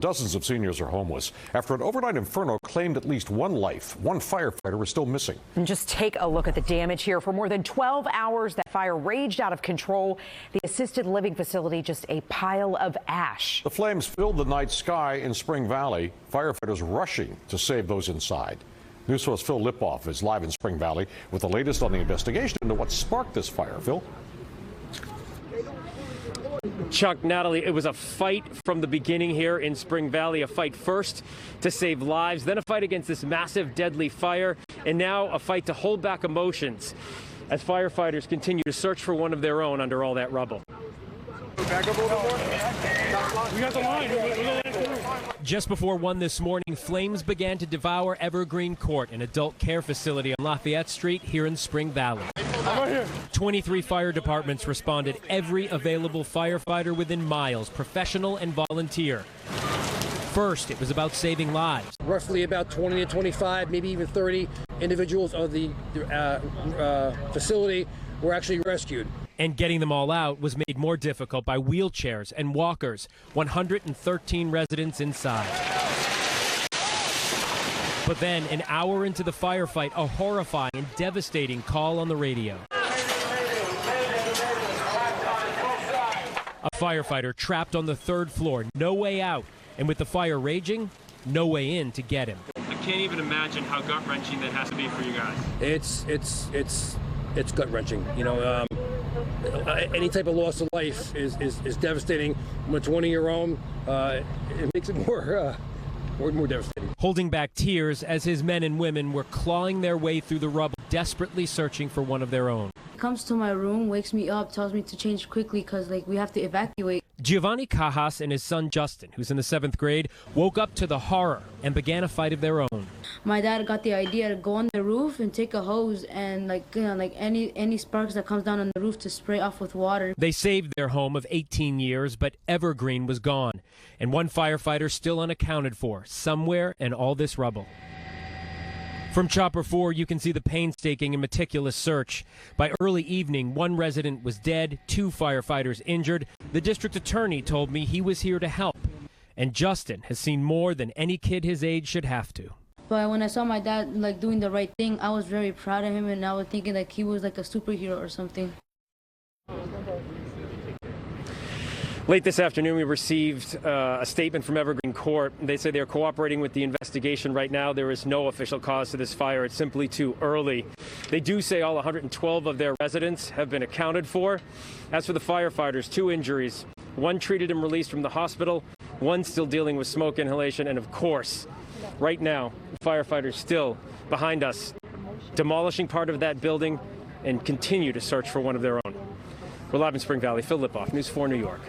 Dozens of seniors are homeless after an overnight inferno claimed at least one life. One firefighter is still missing. And just take a look at the damage here. For more than 12 hours, that fire raged out of control. The assisted living facility just a pile of ash. The flames filled the night sky in Spring Valley. Firefighters rushing to save those inside. News source Phil Lipof is live in Spring Valley with the latest on the investigation into what sparked this fire. Phil? Chuck, Natalie, it was a fight from the beginning here in Spring Valley, a fight first to save lives, then a fight against this massive, deadly fire, and now a fight to hold back emotions as firefighters continue to search for one of their own under all that rubble. Back up a little more. We got the line. Just before 1 this morning, flames began to devour Evergreen Court, an adult care facility on Lafayette Street here in Spring Valley. 23 fire departments responded, every available firefighter within miles, professional and volunteer. First, it was about saving lives. Roughly about 20 to 25, maybe even 30 individuals of the facility were actually rescued. And getting them all out was made more difficult by wheelchairs and walkers, 113 residents inside. But then, an hour into the firefight, a horrifying and devastating call on the radio. A firefighter trapped on the 3rd floor, no way out, and with the fire raging, no way in to get him. I can't even imagine how gut-wrenching that has to be for you guys. It's gut-wrenching. You know, any type of loss of life is devastating. When it's one of your own, it makes it more devastating. Holding back tears as his men and women were clawing their way through the rubble, desperately searching for one of their own. Comes to my room, wakes me up, tells me to change quickly because we have to evacuate. Giovanni Cajas and his son Justin, who's in the 7th grade, woke up to the horror and began a fight of their own. My dad got the idea to go on the roof and take a hose and any sparks that comes down on the roof to spray off with water. They saved their home of 18 years, but Evergreen was gone, and one firefighter still unaccounted for, somewhere in all this rubble. From Chopper 4, you can see the painstaking and meticulous search. By early evening, one resident was dead, 2 firefighters injured. The district attorney told me he was here to help. And Justin has seen more than any kid his age should have to. But when I saw my dad doing the right thing, I was very proud of him, and I was thinking he was like a superhero or something. Late this afternoon, we received a statement from Evergreen Court. They say they're cooperating with the investigation right now. There is no official cause to this fire. It's simply too early. They do say all 112 of their residents have been accounted for. As for the firefighters, 2 injuries. One treated and released from the hospital, one still dealing with smoke inhalation, and of course, right now, firefighters still behind us, demolishing part of that building and continue to search for one of their own. We're live in Spring Valley. Phil Lipof, News 4 New York.